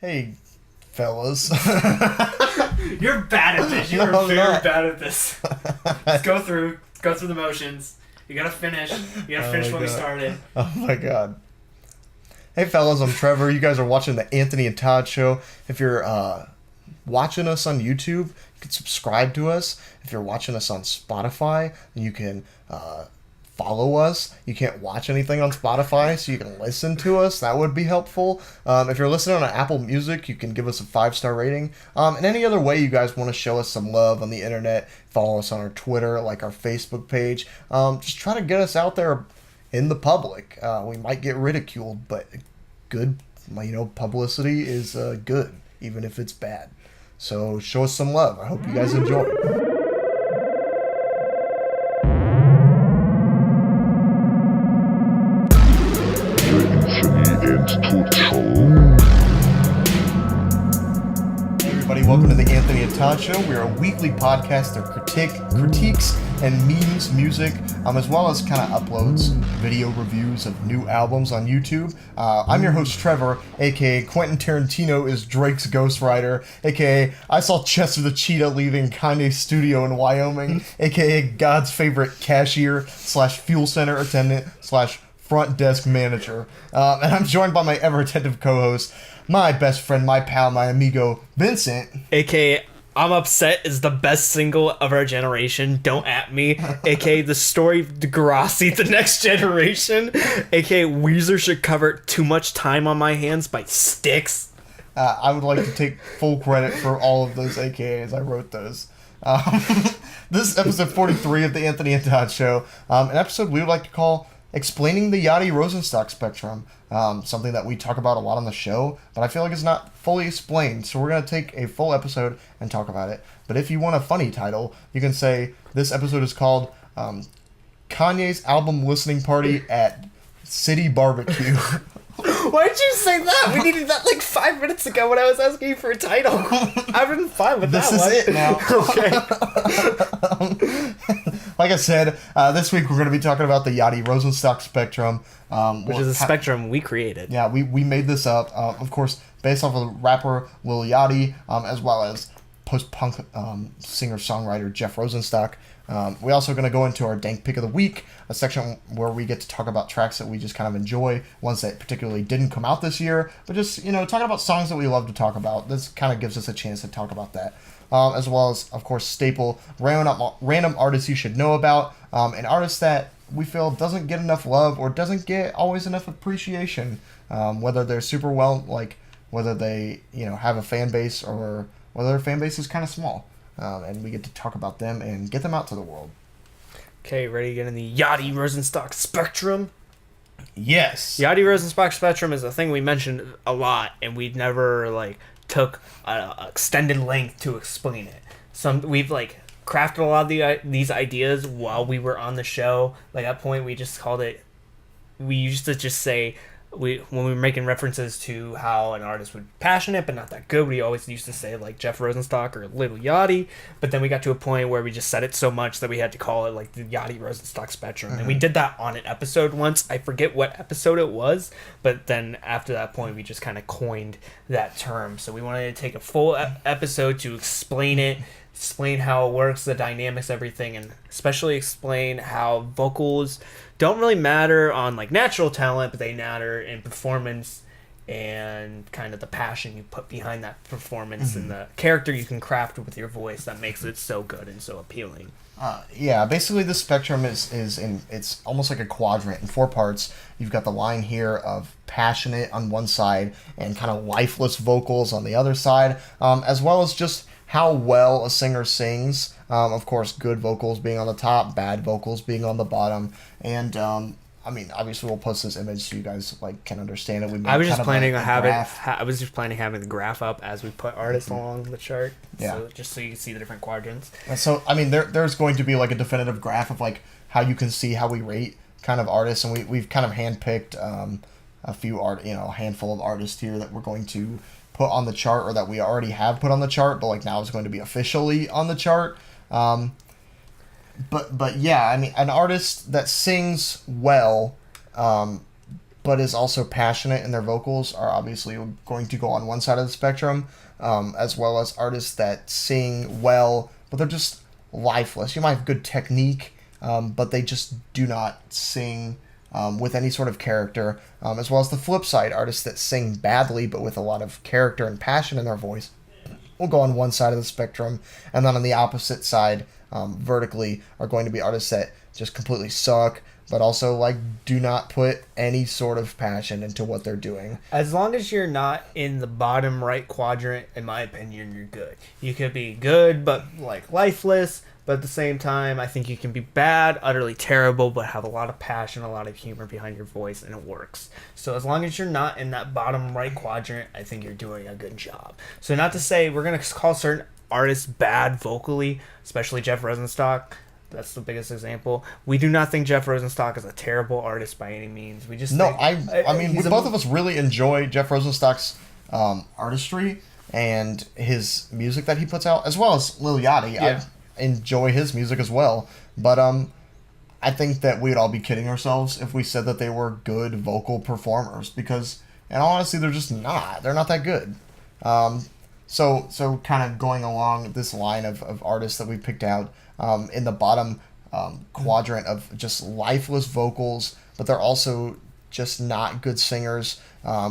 Hey, fellas. You're bad at this. You're very bad at this. Just go through the motions. You gotta finish. You gotta finish what we started. Oh my god. Hey, fellas, I'm Trevor. You guys are watching the Anthony and Todd Show. If you're watching us on YouTube, you can subscribe to us. If you're watching us on Spotify, you can follow us. You can't watch anything on Spotify, so you can listen to us. That would be helpful. If you're listening on Apple Music, you can give us a 5-star rating. And any other way you guys want to show us some love on the internet, follow us on our Twitter, like our Facebook page. Just try to get us out there in the public. We might get ridiculed, but good, publicity is good, even if it's bad. So show us some love. I hope you guys enjoy. Welcome to the Anthony and Todd Show. We're a weekly podcast of critiques and memes, music, as well as kind of uploads, video reviews of new albums on YouTube. I'm your host, Trevor, a.k.a. Quentin Tarantino is Drake's ghostwriter, a.k.a. I saw Chester the Cheetah leaving Kanye's studio in Wyoming, a.k.a. God's favorite cashier / fuel center attendant / front desk manager. And I'm joined by my ever-attentive co-host, my best friend, my pal, my amigo, Vincent. A.k.a. I'm Upset is the best single of our generation. Don't at me. A.k.a. The Story of Degrassi, The Next Generation. A.k.a. Weezer should cover Too Much Time on My Hands by Styx. I would like to take full credit for all of those AKAs. I wrote those. This is episode 43 of the Anthony and Todd Show. An episode we would like to call Explaining the Yachty Rosenstock Spectrum. Something that we talk about a lot on the show, but I feel like it's not fully explained, so we're going to take a full episode and talk about it. But if you want a funny title, you can say this episode is called Kanye's Album Listening Party at City Barbecue. Why did you say that? We needed that like 5 minutes ago when I was asking you for a title. I've been fine with this that. This is one. it now. Okay. Like I said, this week we're going to be talking about the Yachty Rosenstock Spectrum. Which is a spectrum we created. Yeah, we made this up, of course, based off of rapper Lil Yachty, as well as post-punk singer-songwriter Jeff Rosenstock. We're also going to go into our Dank Pick of the Week, a section where we get to talk about tracks that we just kind of enjoy, ones that particularly didn't come out this year, but just, talking about songs that we love to talk about. This kind of gives us a chance to talk about that. As well as, of course, staple random artists you should know about, an artist that we feel doesn't get enough love or doesn't get always enough appreciation, whether they're super whether they have a fan base or whether their fan base is kind of small, and we get to talk about them and get them out to the world. Okay, ready to get in the Yachty Rosenstock Spectrum? Yes. Yachty Rosenstock Spectrum is a thing we mentioned a lot, and we never took an extended length to explain it. We've crafted a lot of these ideas while we were on the show. At that point, we just called it. We used to just say when we were making references to how an artist would be passionate but not that good. We always used to say Jeff Rosenstock or Lil Yachty. But then we got to a point where we just said it so much that we had to call it the Yachty Rosenstock Spectrum. Mm-hmm. And we did that on an episode once. I forget what episode it was, but then after that point, we just kind of coined that term. So we wanted to take a full episode to explain it. Explain how it works, the dynamics, everything, and especially explain how vocals don't really matter on natural talent, but they matter in performance and kind of the passion you put behind that performance. Mm-hmm. And the character you can craft with your voice that makes it so good and so appealing. Basically the spectrum it's almost like a quadrant in 4 parts. You've got the line here of passionate on one side and kind of lifeless vocals on the other side, as well as just how well a singer sings. Of course, good vocals being on the top, bad vocals being on the bottom. And, obviously we'll post this image so you guys can understand it. I was just planning on having the graph up as we put artists along the chart. Yeah. So just so you can see the different quadrants. And so, there's going to be a definitive graph of how you can see how we rate kind of artists. And we've kind of handpicked a few a handful of artists here that we're going to put on the chart, or that we already have put on the chart, but now it's going to be officially on the chart. But yeah, an artist that sings well but is also passionate in their vocals are obviously going to go on one side of the spectrum, as well as artists that sing well, but they're just lifeless. You might have good technique, but they just do not sing with any sort of character, as well as the flip side, artists that sing badly but with a lot of character and passion in their voice will go on one side of the spectrum, and then on the opposite side, vertically, are going to be artists that just completely suck, but also like do not put any sort of passion into what they're doing. As long as you're not in the bottom right quadrant, in my opinion, you're good. You could be good, but like lifeless. But at the same time, I think you can be bad, utterly terrible, but have a lot of passion, a lot of humor behind your voice, and it works. So as long as you're not in that bottom right quadrant, I think you're doing a good job. So not to say we're going to call certain artists bad vocally, especially Jeff Rosenstock. That's the biggest example. We do not think Jeff Rosenstock is a terrible artist by any means. We just I mean, both of us really enjoy Jeff Rosenstock's artistry and his music that he puts out, as well as Lil Yachty. Yeah. I enjoy his music as well, but I think that we'd all be kidding ourselves if we said that they were good vocal performers, because, in all honesty, they're just not. They're not that good. So kind of going along this line of artists that we picked out, in the bottom quadrant of just lifeless vocals, but they're also just not good singers.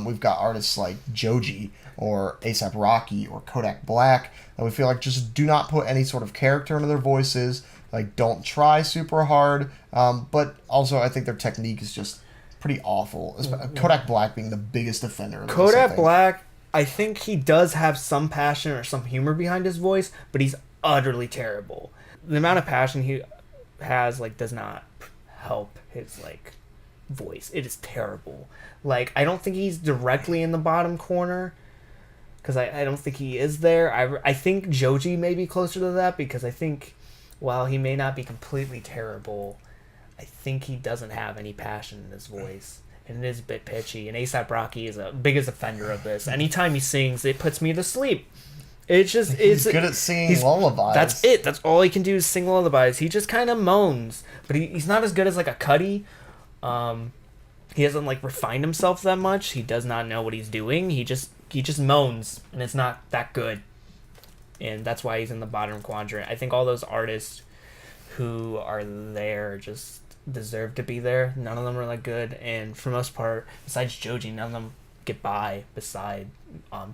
We've got artists like Joji or A$AP Rocky or Kodak Black that we feel like just do not put any sort of character into their voices, like don't try super hard, but also I think their technique is just pretty awful. Kodak Black being the biggest offender of this, Kodak Black, I think he does have some passion or some humor behind his voice, but he's utterly terrible. The amount of passion he has does not help his voice. It is terrible. I don't think he's directly in the bottom corner, because I don't think he is there. I think Joji may be closer to that, because I think while he may not be completely terrible, I think he doesn't have any passion in his voice. And it is a bit pitchy. And A$AP Rocky is a biggest offender of this. Anytime he sings, it puts me to sleep. He's good at singing lullabies. That's it. That's all he can do is sing lullabies. He just kind of moans. But he's not as good as a Cudi. He hasn't refined himself that much. He does not know what he's doing. He just moans, and it's not that good. And that's why he's in the bottom quadrant. I think all those artists who are there just deserve to be there. None of them are good, and for the most part, besides Joji, none of them get by beside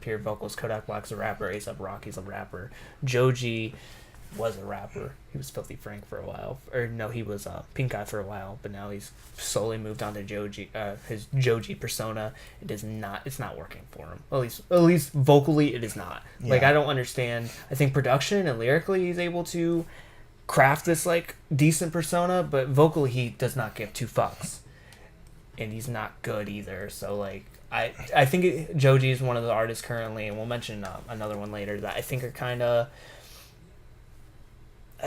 pure vocals. Kodak Black's a rapper, A$AP Rocky's a rapper. Joji was a rapper. He was Filthy Frank for a while. Or no, he was Pink Eye for a while, but now he's slowly moved on to Joji, his Joji persona. It's not working for him. At least vocally it is not. Yeah. I don't understand. I think production and lyrically he's able to craft this decent persona, but vocally he does not give two fucks. And he's not good either. So I think Joji is one of the artists currently, and we'll mention another one later, that I think are kind of,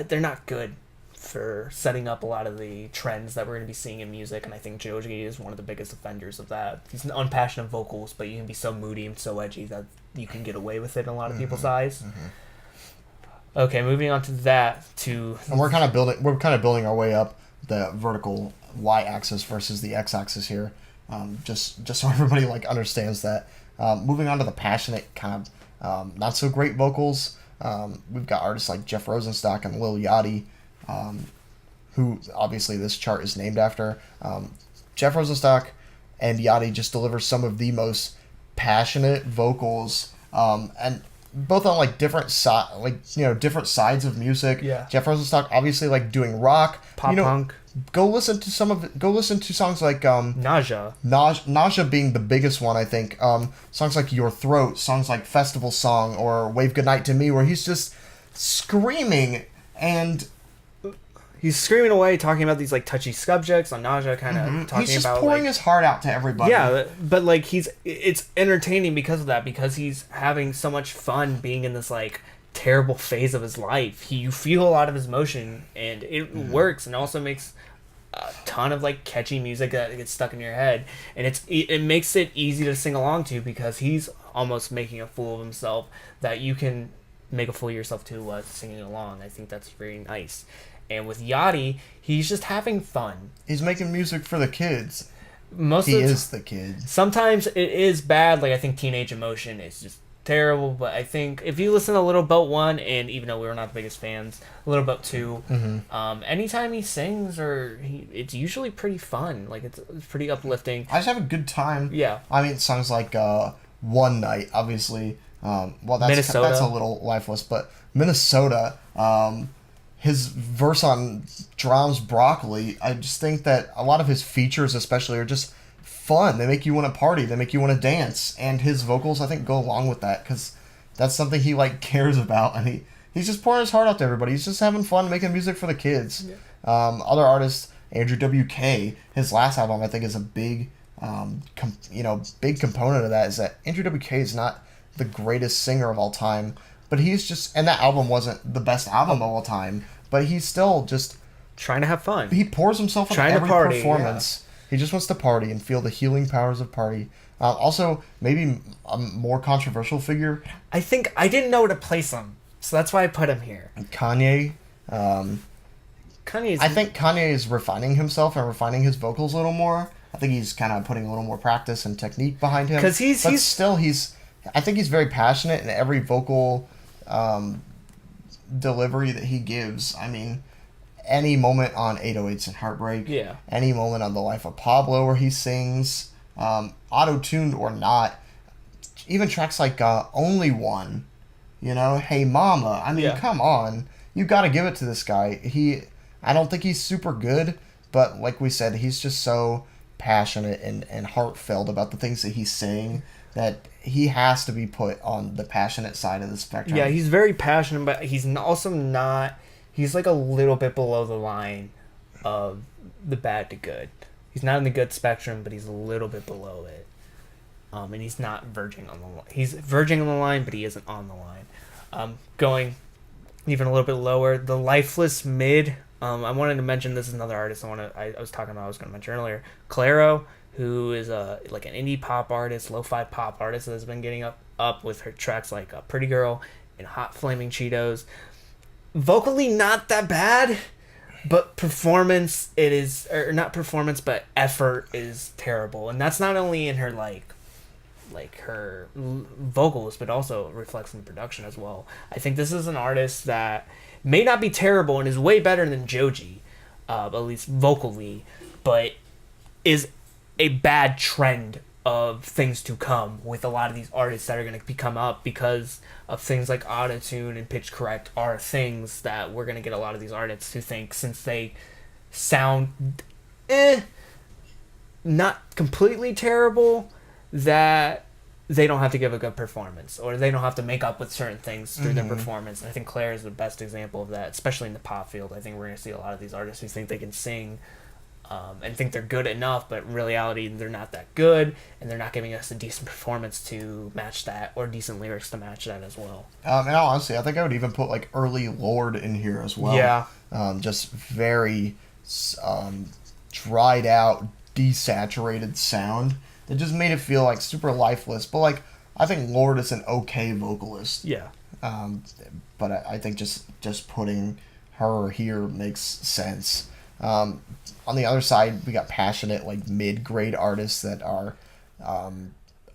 they're not good for setting up a lot of the trends that we're going to be seeing in music, and I think Joji is one of the biggest offenders of that. He's unpassionate vocals, but you can be so moody and so edgy that you can get away with it in a lot of people's eyes. Mm-hmm. Okay, moving on to that. And we're kind of building our way up the vertical y-axis versus the x-axis here, just so everybody understands that. Moving on to the passionate kind of not so great vocals. We've got artists like Jeff Rosenstock and Lil Yachty, who obviously this chart is named after. Jeff Rosenstock and Yachty just deliver some of the most passionate vocals, and both on different different sides of music. Yeah. Jeff Rosenstock obviously doing rock, pop punk. Go listen to songs like Nausea. Nausea being the biggest one, I think. Songs like Your Throat, songs like Festival Song or Wave Goodnight to Me, where he's just screaming and he's screaming away, talking about these touchy subjects. On Nausea, kind of talking about he's just pouring his heart out to everybody. Yeah, but it's entertaining because of that, because he's having so much fun being in this terrible phase of his life. You feel a lot of his emotion, and it works, and also makes a ton of catchy music that gets stuck in your head, and it makes it easy to sing along to, because he's almost making a fool of himself that you can make a fool of yourself too while singing along. I think that's very nice. And with Yachty, he's just having fun. He's making music for the kids. most he of the is the kid. sometimes it is bad. Like I think Teenage Emotion is just terrible, but I think if you listen to Little Boat 1, and even though we were not the biggest fans, Little Boat 2, anytime he sings it's usually pretty fun. Like it's pretty uplifting. I just have a good time. Yeah. I mean, songs like One Night, obviously. Well, that's a little lifeless, but Minnesota, his verse on d.r.a.m's Broccoli, I just think that a lot of his features especially are just fun. They make you want to party. They make you want to dance. And his vocals, I think, go along with that because that's something he, like, cares about. And he's just pouring his heart out to everybody. He's just having fun making music for the kids. Yeah. Other artists, Andrew W.K., his last album, I think, is a big, big component of that is that Andrew W.K. is not the greatest singer of all time, but he's just, and that album wasn't the best album of all time, but he's still just trying to have fun. He pours himself on every party, performance. Yeah. He just wants to party and feel the healing powers of party. Also, maybe a more controversial figure. I think I didn't know where to place him, so that's why I put him here. Kanye. I think Kanye is refining himself and refining his vocals a little more. I think he's kind of putting a little more practice and technique behind him. Because I think he's very passionate in every vocal delivery that he gives. I mean, any moment on 808s and Heartbreak, any moment on The Life of Pablo where he sings, auto-tuned or not, even tracks like Only One, Hey Mama. I mean, come on. You got to give it to this guy. I don't think he's super good, but like we said, he's just so passionate and heartfelt about the things that he's saying that he has to be put on the passionate side of the spectrum. Yeah, he's very passionate, but he's also not... He's like a little bit below the line of the bad to good. He's not in the good spectrum, but he's a little bit below it. And he's not verging on the line. He's verging on the line, but he isn't on the line. Going even a little bit lower, the Lifeless Mid. I wanted to mention, this is another artist I was talking about, I was going to mention earlier. Clairo, who is like an indie pop artist, lo-fi pop artist that has been getting up with her tracks like Pretty Girl and Hot Flaming Cheetos. Vocally not that bad, but performance but effort is terrible. And that's not only in her like her vocals, but also reflects in the production as well. I think this is an artist that may not be terrible and is way better than Joji, at least vocally, but is a bad trend of things to come with a lot of these artists that are going to come up because of things like autotune and pitch correct are things that we're going to get a lot of these artists who think since they sound not completely terrible that they don't have to give a good performance or they don't have to make up with certain things through their performance. And I think Claire is the best example of that, especially in the pop field. I think we're going to see a lot of these artists who think they can sing and think they're good enough, but in reality they're not that good, and they're not giving us a decent performance to match that or decent lyrics to match that as well. And honestly, I think I would even put like early Lorde in here as well. Yeah. Just very dried out, desaturated sound that just made it feel like super lifeless. But like, I think Lorde is an okay vocalist. Yeah. But I think just putting her here makes sense. On the other side, we got passionate, like mid-grade artists that are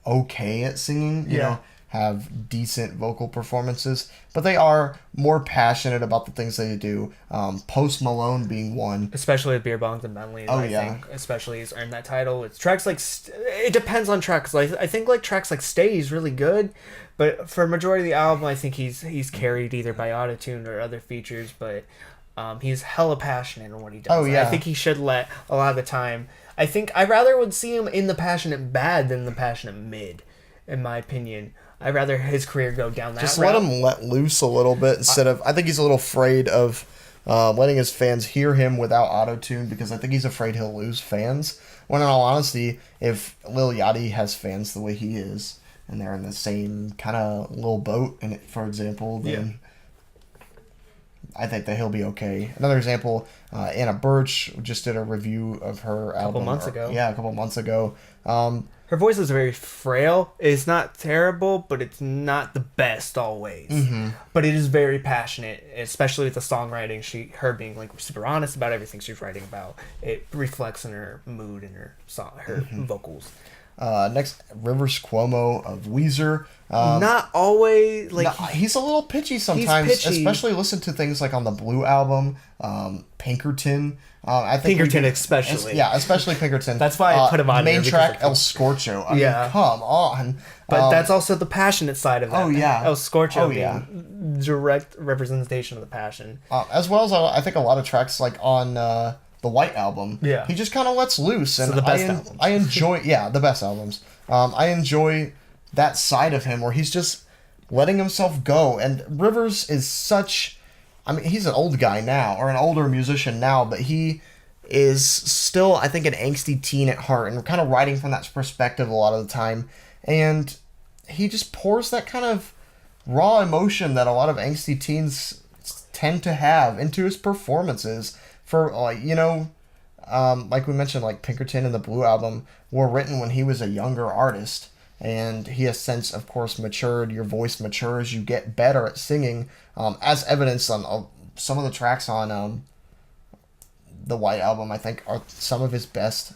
okay at singing, you know, have decent vocal performances, but they are more passionate about the things they do. Post Malone being one. Especially with Beer Bongs and Bentley. I think especially he's earned that title. It's tracks like, it depends on tracks. Like, I think like tracks like Stay is really good, but for a majority of the album, I think he's carried either by autotune or other features, but he's hella passionate in what he does. I think he should let a lot of the time. I think I rather would see him in the passionate bad than the passionate mid, in my opinion. I'd rather his career go down that route. Just let him let loose a little bit instead of... I think he's a little afraid of letting his fans hear him without autotune because I think he's afraid he'll lose fans. When in all honesty, if Lil Yachty has fans the way he is, and they're in the same kind of little boat, and for example, then... I think that he'll be okay. Another example, Anna Birch just did a review of her album. A couple months ago. Yeah, a couple months ago. her voice is very frail. It's not terrible, but it's not the best always. Mm-hmm. But it is very passionate, especially with the songwriting. Her being like super honest about everything she's writing about. It reflects in her mood and her song, her vocals. Next, Rivers Cuomo of Weezer. Not always like he's a little pitchy sometimes, especially listen to things like on the Blue album, Pinkerton. I think Pinkerton especially. Especially Pinkerton. That's why I put him on main here, track El Scorcho. I mean, come on. But that's also the passionate side of that. Oh yeah, El Scorcho being direct representation of the passion. As well as I think a lot of tracks like on the White album. Yeah, he just kind of lets loose, and the best albums. I enjoy the best albums. I enjoy that side of him where he's just letting himself go. And Rivers is such, I mean, he's an old guy now, or an older musician now, but he is still, I think, an angsty teen at heart, and kind of writing from that perspective a lot of the time. And he just pours that kind of raw emotion that a lot of angsty teens tend to have into his performances. For, like we mentioned, like Pinkerton and the Blue album were written when he was a younger artist. And he has since, of course, matured. Your voice matures. You get better at singing, as evidenced on some of the tracks on the White album, I think, are some of his best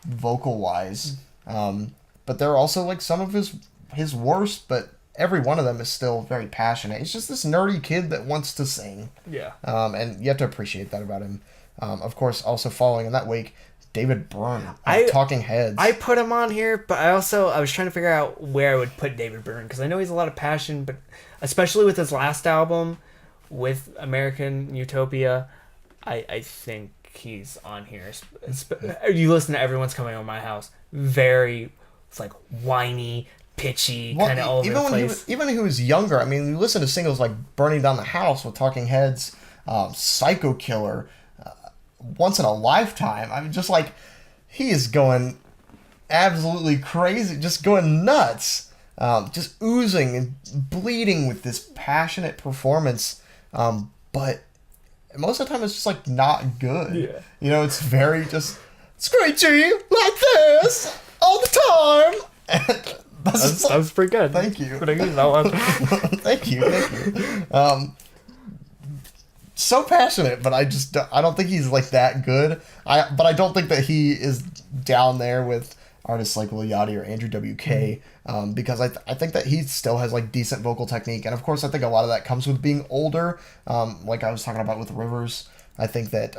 vocal-wise. But they're also, like, some of his worst, but every one of them is still very passionate. He's just this nerdy kid that wants to sing. Yeah. And you have to appreciate that about him. Of course, also following in that wake, David Byrne of Talking Heads. I put him on here, but I was trying to figure out where I would put David Byrne, because I know he's a lot of passion, but especially with his last album, with American Utopia, I think he's on here. You listen to Everyone's Coming Over My House, it's like whiny, pitchy, kind of all over the place. Even when he was younger, I mean, you listen to singles like Burning Down the House with Talking Heads, Psycho Killer, Once in a Lifetime. I mean, just like, he is going absolutely crazy, just going nuts, just oozing and bleeding with this passionate performance. But most of the time it's just like not good. Yeah. You know, it's very just screechy like this all the time. That was pretty good. Thank you. Pretty good, that one. Thank you. So passionate, but I don't think he's like that good. But I don't think that he is down there with artists like Lil Yachty or Andrew WK, because I think that he still has like decent vocal technique, and of course I think a lot of that comes with being older. Like I was talking about with Rivers, I think that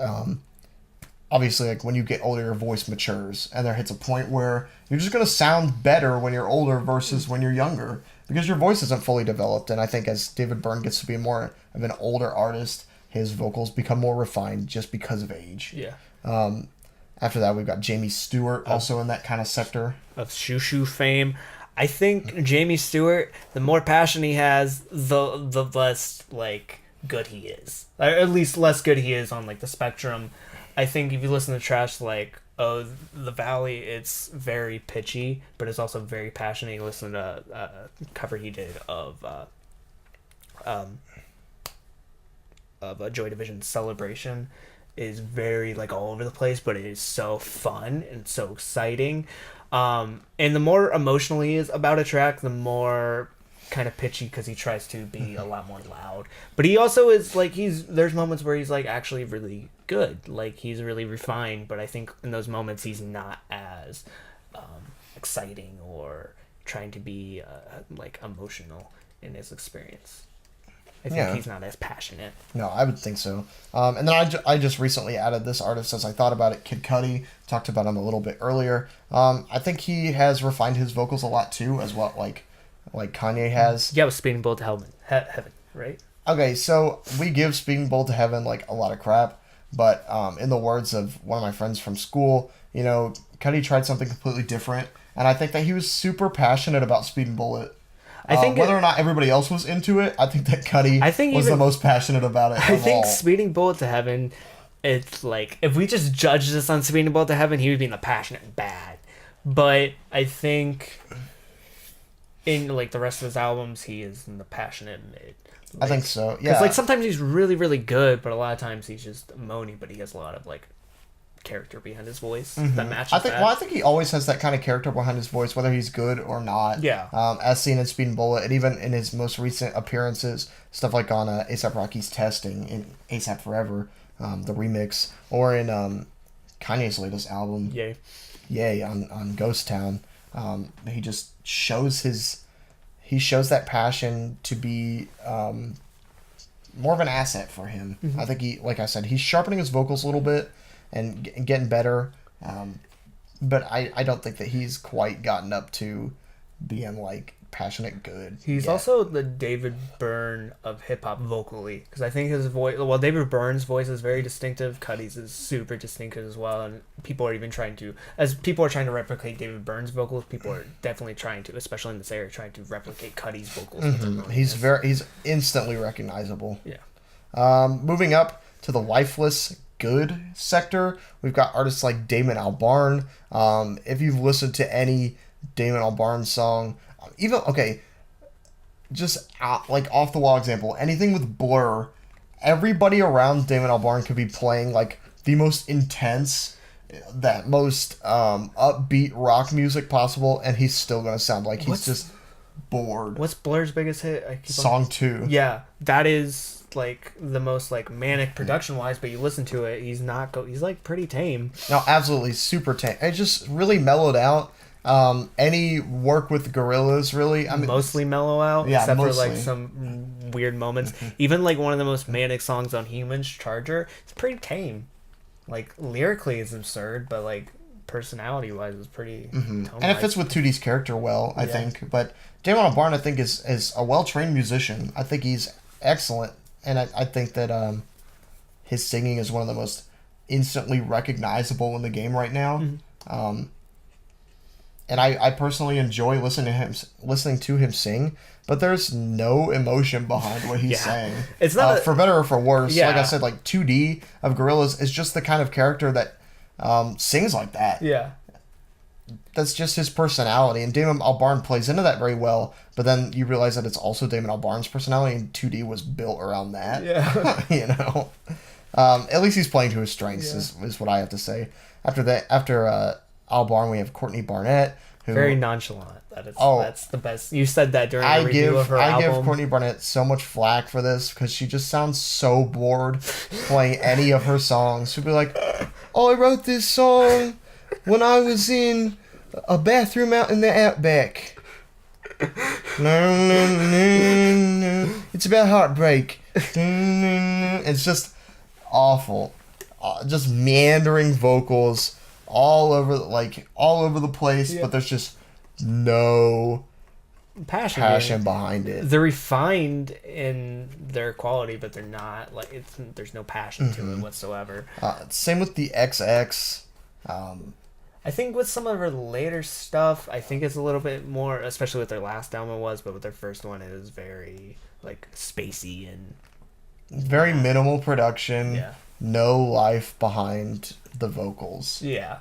obviously, like, when you get older, your voice matures, and there hits a point where you're just gonna sound better when you're older versus when you're younger, because your voice isn't fully developed. And I think as David Byrne gets to be more of an older artist, his vocals become more refined just because of age. Yeah. After that, we've got Jamie Stewart, also in that kind of sector of Shoo fame. I think Jamie Stewart, the more passion he has, the less like good he is. Or at least less good he is on like the spectrum. I think if you listen to tracks like The Valley, it's very pitchy, but it's also very passionate. You listen to a cover he did of Joy Division's Celebration, is very like all over the place, but it is so fun and so exciting. And the more emotional he is about a track, the more kind of pitchy, because he tries to be a lot more loud. But he also is like, there's moments where he's like actually really good, like he's really refined, but I think in those moments he's not as exciting or trying to be like emotional in his experience. I think he's not as passionate. No, I would think so. And then I just recently added this artist as I thought about it, Kid Cudi. Talked about him a little bit earlier. I think he has refined his vocals a lot too, as well, like Kanye has. Yeah, with Speeding Bullet to Heaven, right? Okay, so we give Speeding Bullet to Heaven like a lot of crap, but in the words of one of my friends from school, you know, Cudi tried something completely different, and I think that he was super passionate about Speeding Bullet. I think whether or not everybody else was into it, I think that Cudi was the most passionate about it. I think Speeding Bullet to Heaven, it's like, if we just judge this on Speeding Bullet to Heaven, he would be in the passionate bad. But I think in like the rest of his albums, he is in the passionate mid. Like, I think so. Yeah. Because like sometimes he's really, really good, but a lot of times he's just moany. But he has a lot of like character behind his voice that matches I think. that. Well, I think he always has that kind of character behind his voice, whether he's good or not. Yeah. As seen in Speed and Bullet, and even in his most recent appearances, stuff like on A$AP Rocky's Testing in A$AP Forever, the remix, or in Kanye's latest album, Yay, on Ghost Town. He just shows that passion to be more of an asset for him. I think like I said, he's sharpening his vocals a little bit and getting better. But I don't think that he's quite gotten up to being like passionate good. He's also the David Byrne of hip hop vocally, because I think his voice. Well, David Byrne's voice is very distinctive. Cuddy's is super distinctive as well, and people are even trying to replicate David Byrne's vocals. People are definitely trying to, especially in this area, trying to replicate Cuddy's vocals. He's instantly recognizable. Yeah. Moving up to the lifeless good sector, we've got artists like Damon Albarn. If you've listened to any Damon Albarn song, just like off the wall example, anything with Blur, everybody around Damon Albarn could be playing like the most intense, that most upbeat rock music possible, and he's still gonna sound like he's just bored. What's Blur's biggest hit? Song 2. Yeah, that is like the most like manic production wise, but you listen to it, he's like pretty tame. No, absolutely super tame. It just really mellowed out. Any work with Gorillaz, really, I mean, mostly mellow out, except mostly. for like some weird moments. Even like one of the most manic songs on Humans, Charger, it's pretty tame. Like lyrically, it's absurd, but like personality wise, it's pretty. And it fits with 2D's character well, I think. But Damon Albarn, I think, is a well trained musician. I think he's excellent, and I think that his singing is one of the most instantly recognizable in the game right now. And I personally enjoy listening to him sing, but there's no emotion behind what he's saying. It's not for better or for worse. Like I said, like 2D of Gorillaz is just the kind of character that sings like that. Yeah. That's just his personality, and Damon Albarn plays into that very well. But then you realize that it's also Damon Albarn's personality, and 2D was built around that. Yeah. You know, at least he's playing to his strengths. Is what I have to say. After Albarn, we have Courtney Barnett, who very nonchalant. That's the best. You said that during the review of her album. I give Courtney Barnett so much flack for this because she just sounds so bored playing any of her songs. She'll be like, "Oh, I wrote this song when I was in a bathroom out in the outback. No, no, no, no. It's about heartbreak. It's just awful. Just meandering vocals all over the place, but there's just no passion behind it. They're refined in their quality, but they're not like there's no passion to it whatsoever. Same with the XX. I think with some of her later stuff, I think it's a little bit more, especially with their last album but with their first one, it was very like spacey and very minimal production. Yeah. No life behind the vocals. Yeah.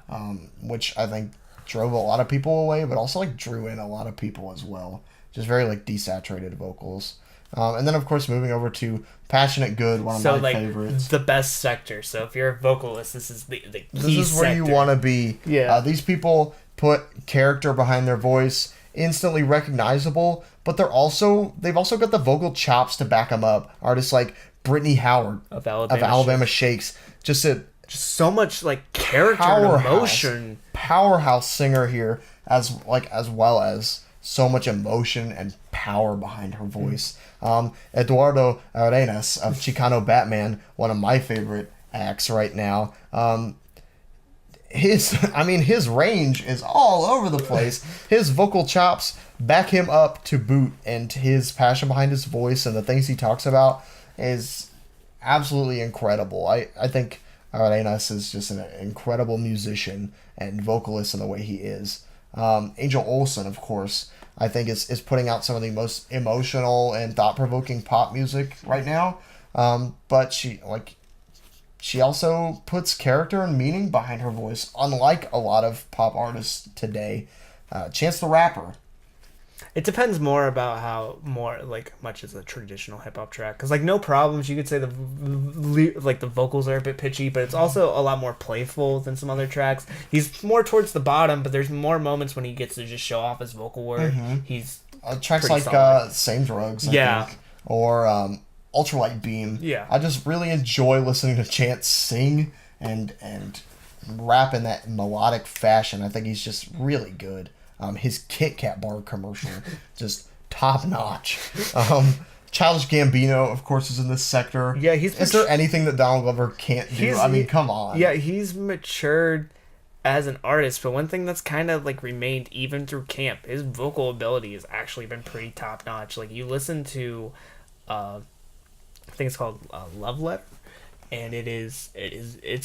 Which I think drove a lot of people away, but also like drew in a lot of people as well. Just very like desaturated vocals. And then of course moving over to Passionate Good, one of my favorites. The best sector. So if you're a vocalist, this is the key This is where sector. you want to be. Yeah. These people put character behind their voice, instantly recognizable, but they've also got the vocal chops to back them up. Artists like Brittany Howard of Alabama Shakes. Just so much like character and emotion. Powerhouse singer here, as well as so much emotion and power behind her voice. Eduardo Arenas of Chicano Batman, one of my favorite acts right now. His range is all over the place. His vocal chops back him up to boot, and his passion behind his voice and the things he talks about is absolutely incredible. I think Arenas is just an incredible musician and vocalist in the way he is. Angel Olsen, of course, I think is putting out some of the most emotional and thought-provoking pop music right now. But she also puts character and meaning behind her voice, unlike a lot of pop artists today. Chance the Rapper. It depends more about how more like much is a traditional hip hop track. Cause like No Problems, you could say the vocals are a bit pitchy, but it's also a lot more playful than some other tracks. He's more towards the bottom, but there's more moments when he gets to just show off his vocal work. He's tracks pretty like solid. Same Drugs, Yeah. think, or Ultralight Beam. Yeah. I just really enjoy listening to Chance sing and rap in that melodic fashion. I think he's just really good. His Kit Kat bar commercial, just top notch. Childish Gambino, of course, is in this sector. Yeah, Is there anything that Donald Glover can't do? I mean, come on. Yeah, he's matured as an artist, but one thing that's kind of like remained even through camp, his vocal ability has actually been pretty top notch. Like you listen to, I think it's called Love Letter, and it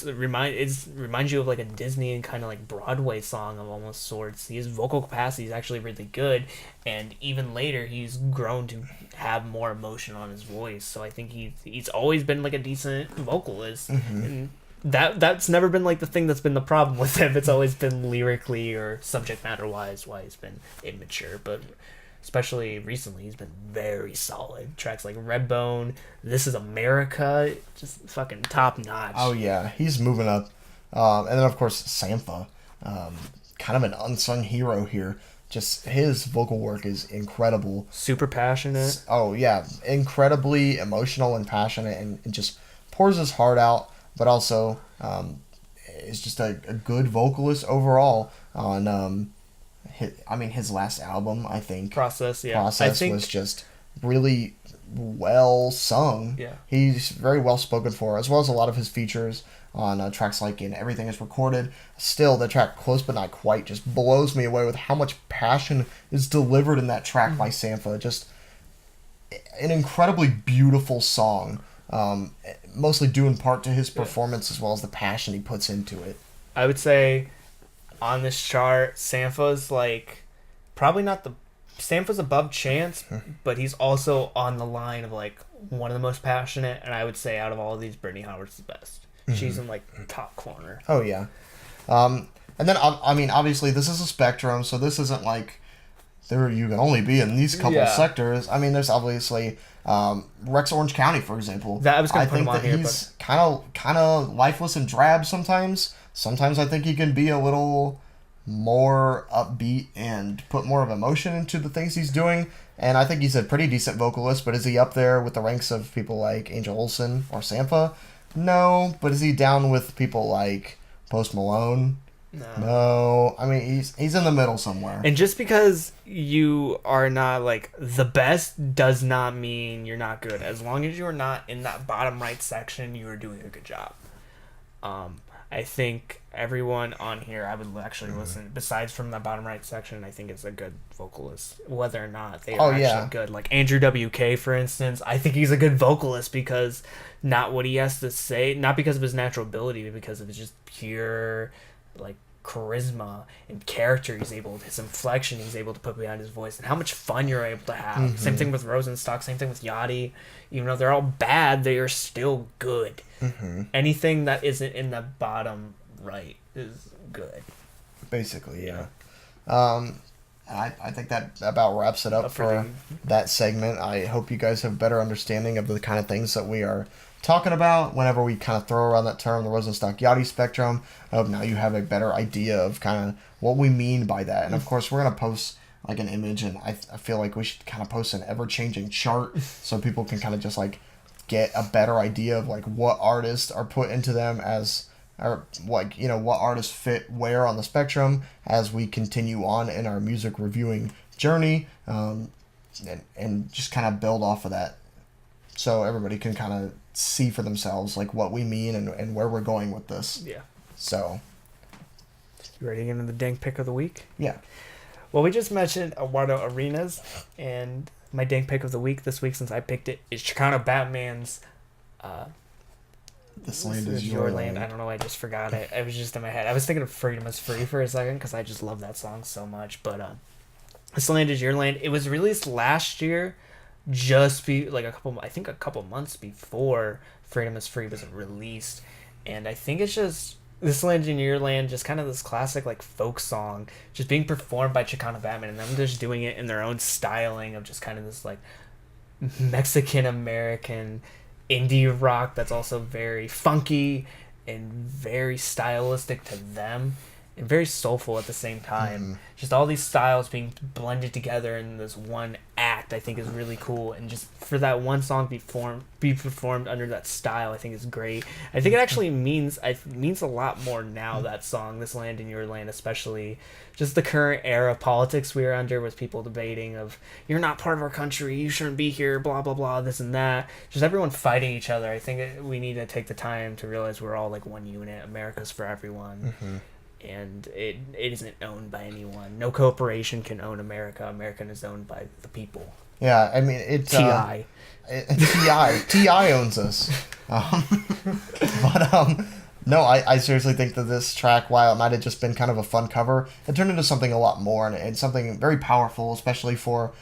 reminds you of like a Disney and kind of like Broadway song of almost sorts. His vocal capacity is actually really good, and even later he's grown to have more emotion on his voice. So I think he's always been like a decent vocalist, and that's never been like the thing that's been the problem with him. It's always been lyrically or subject matter wise why he's been immature, but especially recently he's been very solid. Tracks like Redbone, This Is America, just fucking top notch. Oh yeah, he's moving up. And then of course Sampha, kind of an unsung hero here. Just his vocal work is incredible. Super passionate. Oh yeah, incredibly emotional and passionate, and just pours his heart out. But also is just a good vocalist overall. On his last album, I think Process was just really well sung. Yeah. He's very well spoken for, as well as a lot of his features on tracks like In Everything Is Recorded. Still, the track Close But Not Quite just blows me away with how much passion is delivered in that track by Sampha. Just an incredibly beautiful song, mostly due in part to his performance as well as the passion he puts into it. I would say on this chart, Sampha's like probably not the Sampha's above Chance, but he's also on the line of like one of the most passionate, and I would say out of all of these, Brittany Howard's the best. She's in like top corner. Oh yeah, and then obviously this is a spectrum, so this isn't like you can only be in these couple sectors. I mean, there's obviously Rex Orange County, for example. That I was going to put him on here, he's kind of lifeless and drab sometimes. Sometimes I think he can be a little more upbeat and put more of emotion into the things he's doing. And I think he's a pretty decent vocalist, but is he up there with the ranks of people like Angel Olsen or Sampha? No. But is he down with people like Post Malone? No. I mean, he's in the middle somewhere. And just because you are not like the best does not mean you're not good. As long as you're not in that bottom right section, you are doing a good job. I think everyone on here I would actually listen, besides from the bottom right section, I think is a good vocalist, whether or not they are actually good. Like Andrew WK, for instance, I think he's a good vocalist because not what he has to say, not because of his natural ability, but because of his just pure like charisma and character his inflection he's able to put behind his voice, and how much fun you're able to have. Same thing with Rosenstock, same thing with Yachty. Even though they're all bad, they are still good. Anything that isn't in the bottom right is good. Basically, yeah. I think that about wraps it up for that segment. I hope you guys have a better understanding of the kind of things that we are talking about whenever we kind of throw around that term, the Rosenstock Yachty spectrum. I hope now you have a better idea of kind of what we mean by that. And of course, we're going to post like an image, and I feel like we should kind of post an ever-changing chart so people can kind of just like get a better idea of like what artists are put into them as, or like, you know, what artists fit where on the spectrum as we continue on in our music reviewing journey, and just kind of build off of that so everybody can kind of see for themselves like what we mean and where we're going with this. Yeah. So you ready to get into the dank pick of the week? Yeah. Well, we just mentioned Eduardo Arenas, and my dank pick of the week this week, since I picked it, is Chicano Batman's This Land Is Your Land. I don't know, I just forgot it. It was just in my head. I was thinking of Freedom Is Free for a second because I just love that song so much. But This Land Is Your Land, it was released last year, a couple months before Freedom Is Free was released. And I think it's just This Land in Your Land, just kind of this classic like folk song, just being performed by Chicano Batman, and them just doing it in their own styling of just kind of this like Mexican American indie rock that's also very funky and very stylistic to them and very soulful at the same time. Just all these styles being blended together in this one act, I think is really cool. And just for that one song be performed under that style, I think is great. I think it actually means a lot more now, that song, This Land in Your Land, especially just the current era of politics we are under, with people debating of, you're not part of our country, you shouldn't be here, blah blah blah, this and that, just everyone fighting each other. I think we need to take the time to realize we're all like one unit. America's for everyone. And it isn't owned by anyone. No corporation can own America. America is owned by the people. Yeah, I mean, T.I. T.I. owns us. No, I seriously think that this track, while it might have just been kind of a fun cover, it turned into something a lot more, and something very powerful, especially for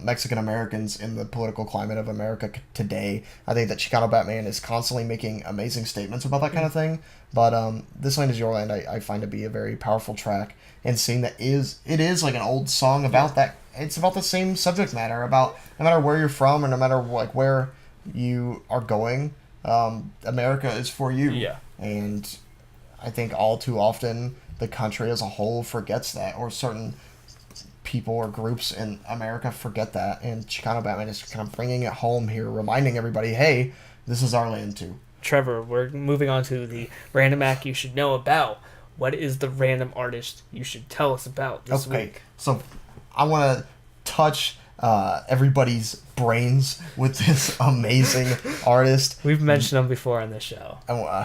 Mexican Americans in the political climate of America today. I think that Chicano Batman is constantly making amazing statements about that kind of thing. But This Land Is Your Land, I find to be a very powerful track, and seeing that it is like an old song about that. It's about the same subject matter, about no matter where you're from or no matter like where you are going, America is for you. Yeah. And I think all too often the country as a whole forgets that, or certain people or groups in America forget that. And Chicano Batman is kind of bringing it home here, reminding everybody, hey, this is our land too. Trevor, we're moving on to the random act you should know about. What is the random artist you should tell us about this week? So I want to touch everybody's brains with this amazing artist. We've mentioned him before on this show.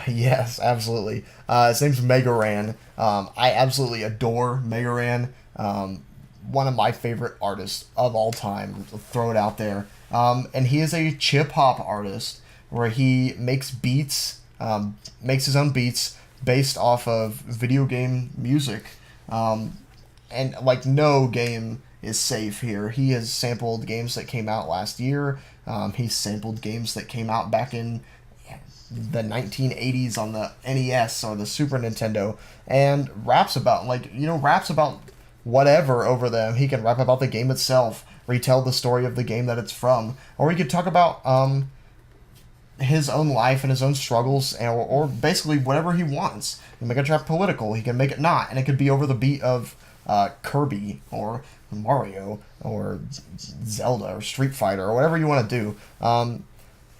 Yes, absolutely. His name's m.i.a. I absolutely adore m.i.a. One of my favorite artists of all time. Throw it out there. And he is a chip hop artist where he makes beats, makes his own beats based off of video game music. And like no game is safe here. He has sampled games that came out last year. He's sampled games that came out back in the 1980s on the NES or the Super Nintendo, and raps about whatever over them. He can rap about the game itself, retell the story of the game that it's from, or he could talk about his own life and his own struggles, or basically whatever he wants. He can make a track political, he can make it not, and it could be over the beat of Kirby or Mario or Zelda or Street Fighter or whatever you want to do.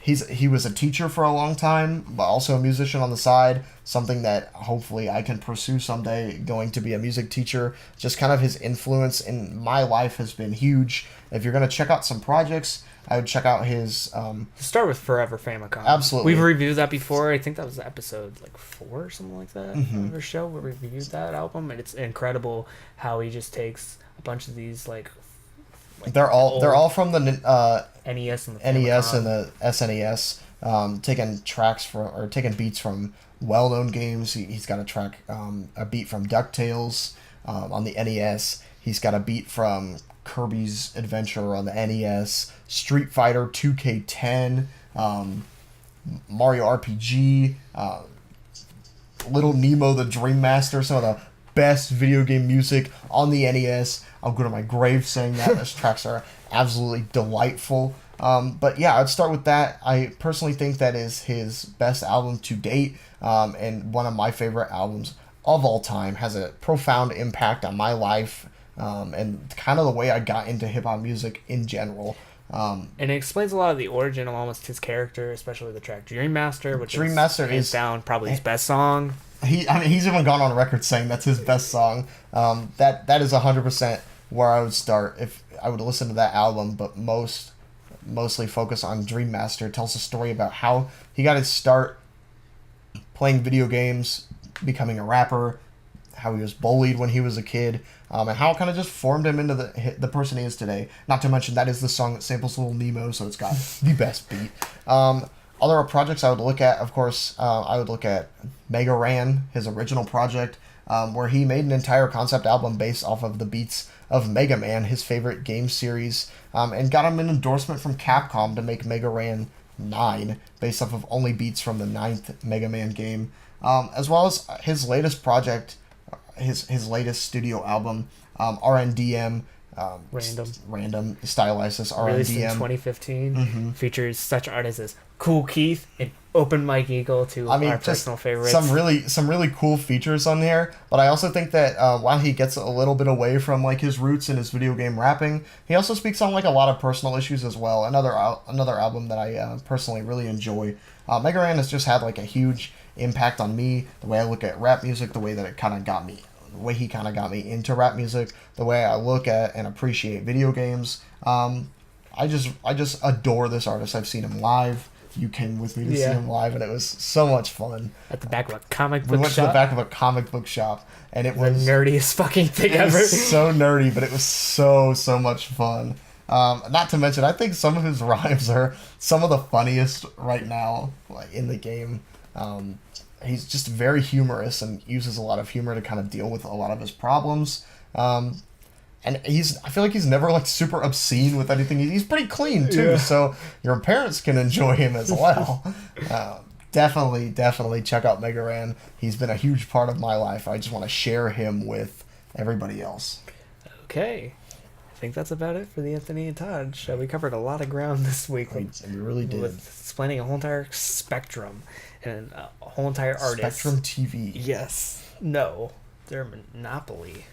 He was a teacher for a long time, but also a musician on the side, something that hopefully I can pursue someday, going to be a music teacher. Just kind of his influence in my life has been huge. If you're going to check out some projects, I would check out his... Start with Forever Famicom. Absolutely. We've reviewed that before. I think that was episode 4 or something like that of our show where we reviewed that album, and it's incredible how he just takes a bunch of these like they're all from the NES and the NES and the SNES, taking beats from well-known games. He's got a beat from DuckTales on the NES. He's got a beat from Kirby's Adventure on the NES, Street Fighter 2K10, Mario RPG, Little Nemo the Dream Master, some of the best video game music on the NES. I'll go to my grave saying that. Those tracks are absolutely delightful. But yeah, I'd start with that. I personally think that is his best album to date, and one of my favorite albums of all time. Has a profound impact on my life, and kind of the way I got into hip-hop music in general. And it explains a lot of the origin of almost his character, especially the track Dream Master, which Dream Master is down probably his best song. He's even gone on record saying that's his best song. That is 100% where I would start if I would listen to that album, but mostly focus on Dream Master. It tells a story about how he got his start playing video games, becoming a rapper, how he was bullied when he was a kid, and how it kind of just formed him into the person he is today. Not to mention that is the song that samples Little Nemo, so it's got the best beat. Other projects I would look at, of course, I would look at m.i.a, his original project, where he made an entire concept album based off of the beats of Mega Man, his favorite game series, and got him an endorsement from Capcom to make Mega Man 9 based off of only beats from the 9th Mega Man game. as well as his latest project, his latest studio album, R&DM. Random stylized as Released in R&DM. 2015, features such artists as Cool Keith and Open Mike Eagle, our personal favorites. Some really cool features on there, but I also think that while he gets a little bit away from like his roots in his video game rapping, he also speaks on like a lot of personal issues as well. Another album that I personally really enjoy. m.i.a has just had like a huge impact on me, the way I look at rap music, the way that it kind of got me. The way he kind of got me into rap music, the way I look at and appreciate video games. I just adore this artist. I've seen him live. You came with me to see him live, and it was so much fun. At the back of a comic book shop. We went to the back of a comic book shop, and it was the nerdiest fucking thing ever. It was so nerdy, but it was so much fun. Not to mention, I think some of his rhymes are some of the funniest right now, like in the game. He's just very humorous and uses a lot of humor to kind of deal with a lot of his problems. And I feel like he's never like super obscene with anything. He's pretty clean too, so your parents can enjoy him as well. Definitely check out m.i.a. He's been a huge part of my life. I just want to share him with everybody else. Okay. I think that's about it for the Anthony and Todd Show. We covered a lot of ground this week. We really did. With explaining a whole entire spectrum and a whole entire artist. Spectrum TV. Yes. No. They're a Monopoly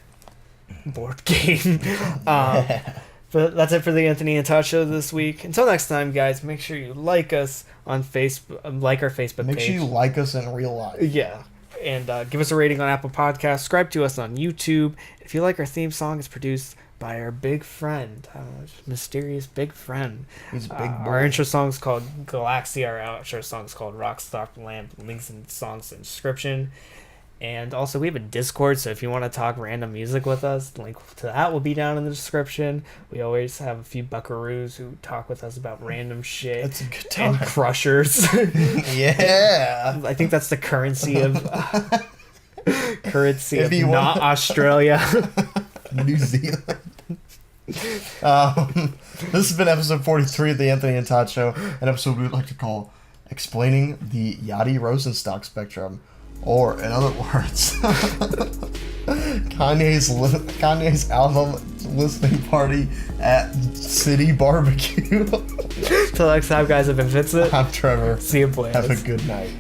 board game. But that's it for the Anthony and Todd Show this week. Until next time, guys, make sure you like us on Facebook, like our Facebook page. Make sure you like us in real life. Yeah. And give us a rating on Apple Podcasts. Subscribe to us on YouTube. If you like our theme song, it's produced by our big friend, mysterious big friend. He's a big boy. Our intro song's called Galaxy. Our outro song's called Rockstock Lamp. Links in songs in description. And also, we have a Discord, so if you want to talk random music with us, the link to that will be down in the description. We always have a few buckaroos who talk with us about random shit. That's a good time. And crushers. Yeah. I think that's the currency of not Australia. New Zealand. This has been episode 43 of the Anthony and Todd Show, an episode we would like to call Explaining the Yachty Rosenstock Spectrum, or in other words, Kanye's album listening party at City Barbecue. Till next time, guys, I've been Vincent. I'm Trevor. See you, boys. Have a good night.